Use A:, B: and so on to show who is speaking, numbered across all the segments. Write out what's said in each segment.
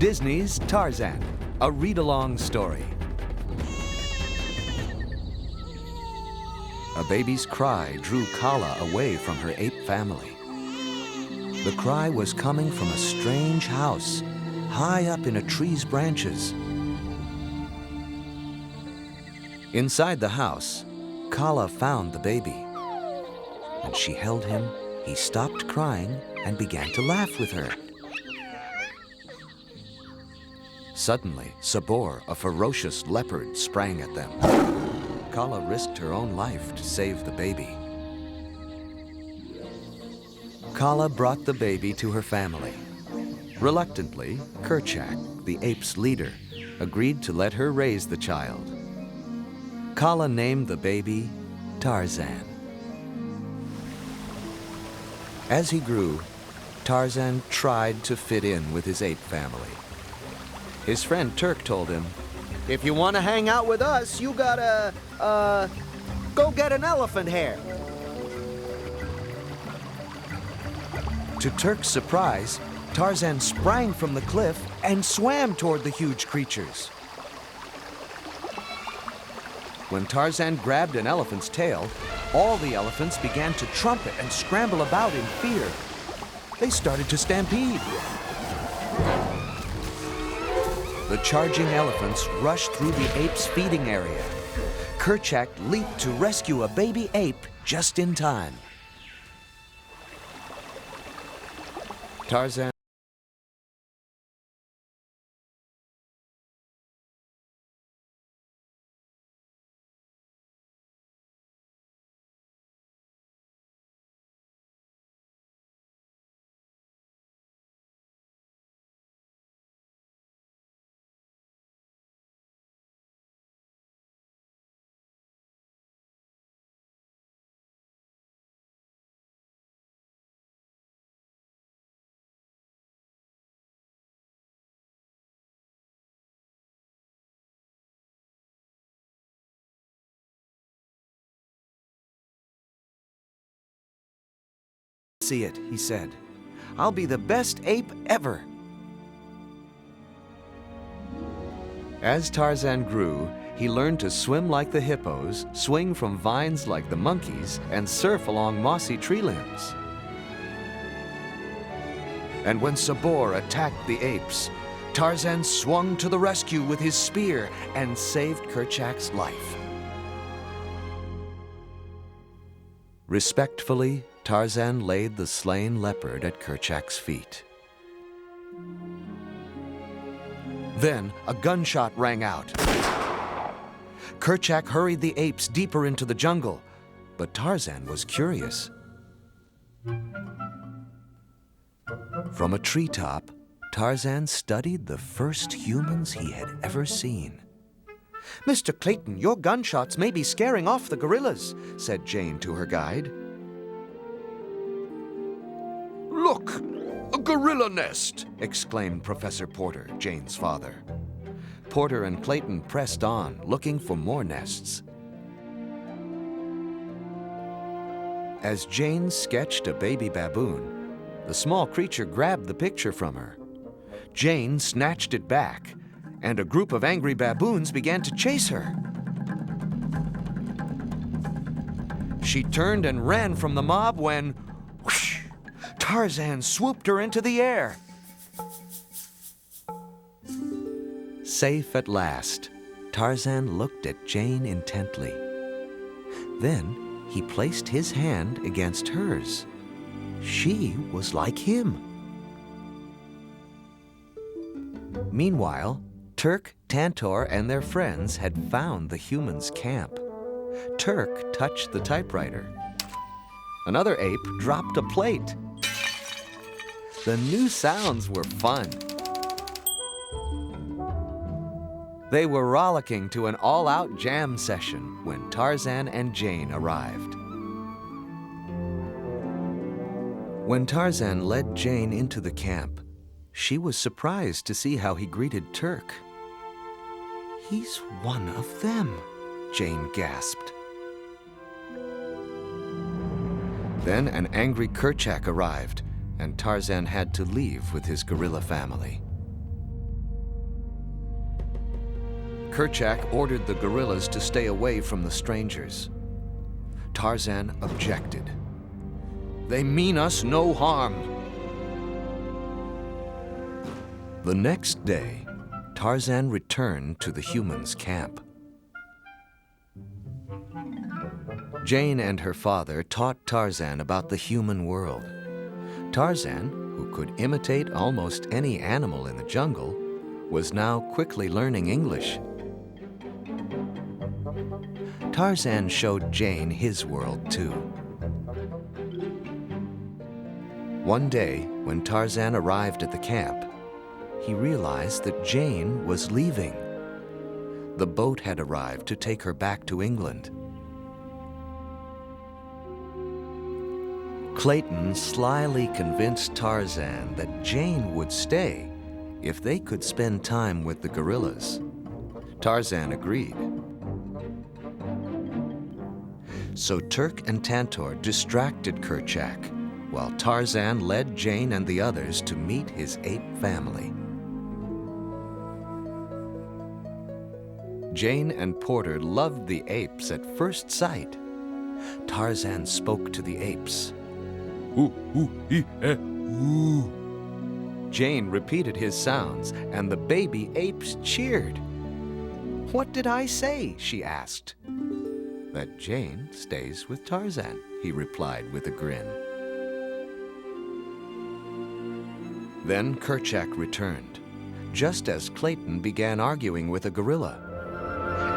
A: Disney's Tarzán, a read-along story. A baby's cry drew Kala away from her ape family. The cry was coming from a strange house, high up in a tree's branches. Inside the house, Kala found the baby. When she held him, he stopped crying and began to laugh with her. Suddenly, Sabor, a ferocious leopard, sprang at them. Kala risked her own life to save the baby. Kala brought the baby to her family. Reluctantly, Kerchak, the ape's leader, agreed to let her raise the child. Kala named the baby Tarzán. As he grew, Tarzán tried to fit in with his ape family. His friend Turk told him,
B: "If you want to hang out with us, you gotta, go get an elephant hair."
A: To Turk's surprise, Tarzán sprang from the cliff and swam toward the huge creatures. When Tarzán grabbed an elephant's tail, all the elephants began to trumpet and scramble about in fear. They started to stampede. The charging elephants rushed through the ape's feeding area. Kerchak leaped to rescue a baby ape just in time. Tarzán see it, he said. I'll be the best ape ever. As Tarzán grew, he learned to swim like the hippos, swing from vines like the monkeys, and surf along mossy tree limbs. And when Sabor attacked the apes, Tarzán swung to the rescue with his spear and saved Kerchak's life. Respectfully, Tarzán laid the slain leopard at Kerchak's feet. Then a gunshot rang out. Kerchak hurried the apes deeper into the jungle, but Tarzán was curious. From a treetop, Tarzán studied the first humans he had ever seen. "Mr. Clayton, your gunshots may be scaring off the gorillas," said Jane to her guide. "Look, a gorilla nest!" exclaimed Professor Porter, Jane's father. Porter and Clayton pressed on, looking for more nests. As Jane sketched a baby baboon, the small creature grabbed the picture from her. Jane snatched it back, and a group of angry baboons began to chase her. She turned and ran from the mob when, whoosh, Tarzán swooped her into the air. Safe at last, Tarzán looked at Jane intently. Then he placed his hand against hers. She was like him. Meanwhile, Turk, Tantor, and their friends had found the humans' camp. Turk touched the typewriter. Another ape dropped a plate. The new sounds were fun. They were rollicking to an all-out jam session when Tarzán and Jane arrived. When Tarzán led Jane into the camp, she was surprised to see how he greeted Turk. "He's one of them," Jane gasped. Then an angry Kerchak arrived, and Tarzán had to leave with his gorilla family. Kerchak ordered the gorillas to stay away from the strangers. Tarzan objected. "They mean us no harm." The next day, Tarzan returned to the humans' camp. Jane and her father taught Tarzan about the human world. Tarzan, who could imitate almost any animal in the jungle, was now quickly learning English. Tarzan showed Jane his world too. One day, when Tarzan arrived at the camp, he realized that Jane was leaving. The boat had arrived to take her back to England. Clayton slyly convinced Tarzan that Jane would stay if they could spend time with the gorillas. Tarzan agreed. So Turk and Tantor distracted Kerchak, while Tarzan led Jane and the others to meet his ape family. Jane and Porter loved the apes at first sight. Tarzan spoke to the apes. "Ooh, ooh, ee, eh, ooh." Jane repeated his sounds, and the baby apes cheered. "What did I say?" she asked. "That Jane stays with Tarzan," he replied with a grin. Then Kerchak returned, just as Clayton began arguing with a gorilla.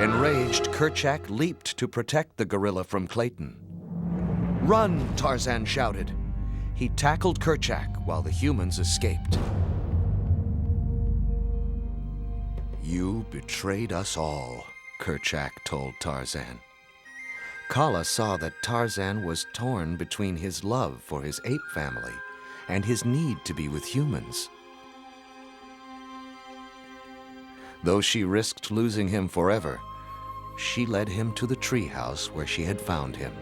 A: Enraged, Kerchak leaped to protect the gorilla from Clayton. "Run!" Tarzan shouted. He tackled Kerchak while the humans escaped. "You betrayed us all," Kerchak told Tarzan. Kala saw that Tarzan was torn between his love for his ape family and his need to be with humans. Though she risked losing him forever, she led him to the treehouse where she had found him.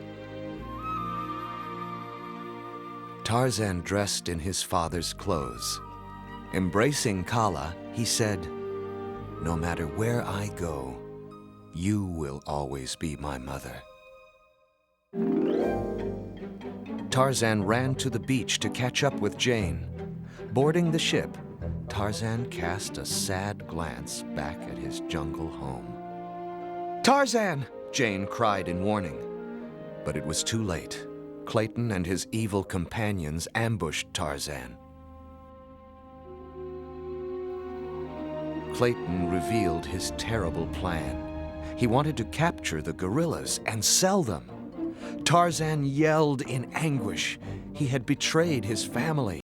A: Tarzan dressed in his father's clothes. Embracing Kala, he said, "No matter where I go, you will always be my mother." Tarzan ran to the beach to catch up with Jane. Boarding the ship, Tarzan cast a sad glance back at his jungle home. "Tarzan!" Jane cried in warning. But it was too late. Clayton and his evil companions ambushed Tarzan. Clayton revealed his terrible plan. He wanted to capture the gorillas and sell them. Tarzan yelled in anguish. He had betrayed his family.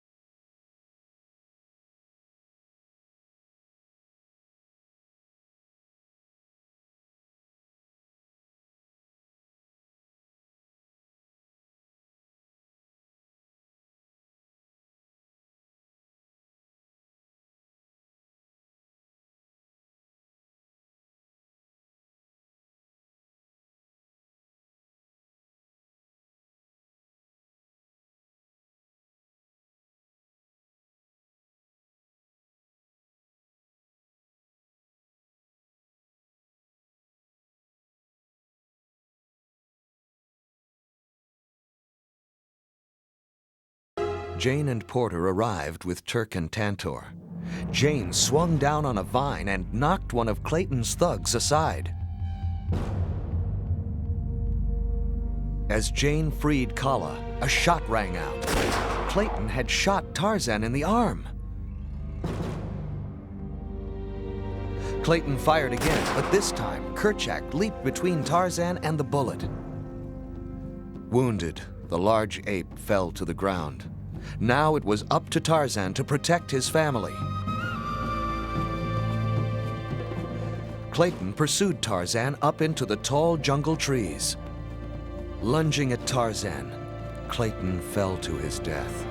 A: Jane and Porter arrived with Turk and Tantor. Jane swung down on a vine and knocked one of Clayton's thugs aside. As Jane freed Kala, a shot rang out. Clayton had shot Tarzan in the arm. Clayton fired again, but this time Kerchak leaped between Tarzan and the bullet. Wounded, the large ape fell to the ground. Now it was up to Tarzan to protect his family. Clayton pursued Tarzan up into the tall jungle trees. Lunging at Tarzan, Clayton fell to his death.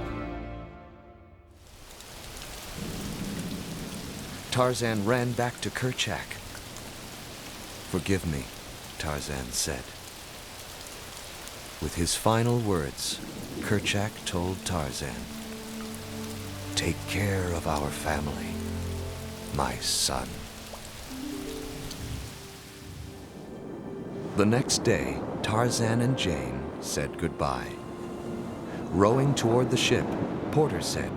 A: Tarzan ran back to Kerchak. "Forgive me," Tarzan said. With his final words, Kerchak told Tarzan, "Take care of our family, my son." The next day, Tarzan and Jane said goodbye. Rowing toward the ship, Porter said,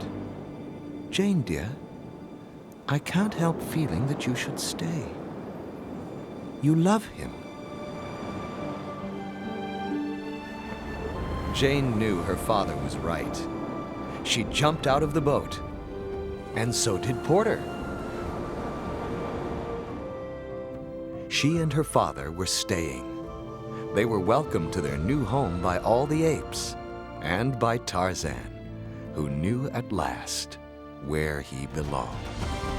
A: "Jane, dear, I can't help feeling that you should stay. You love him." Jane knew her father was right. She jumped out of the boat, and so did Porter. She and her father were staying. They were welcomed to their new home by all the apes and by Tarzan, who knew at last where he belonged.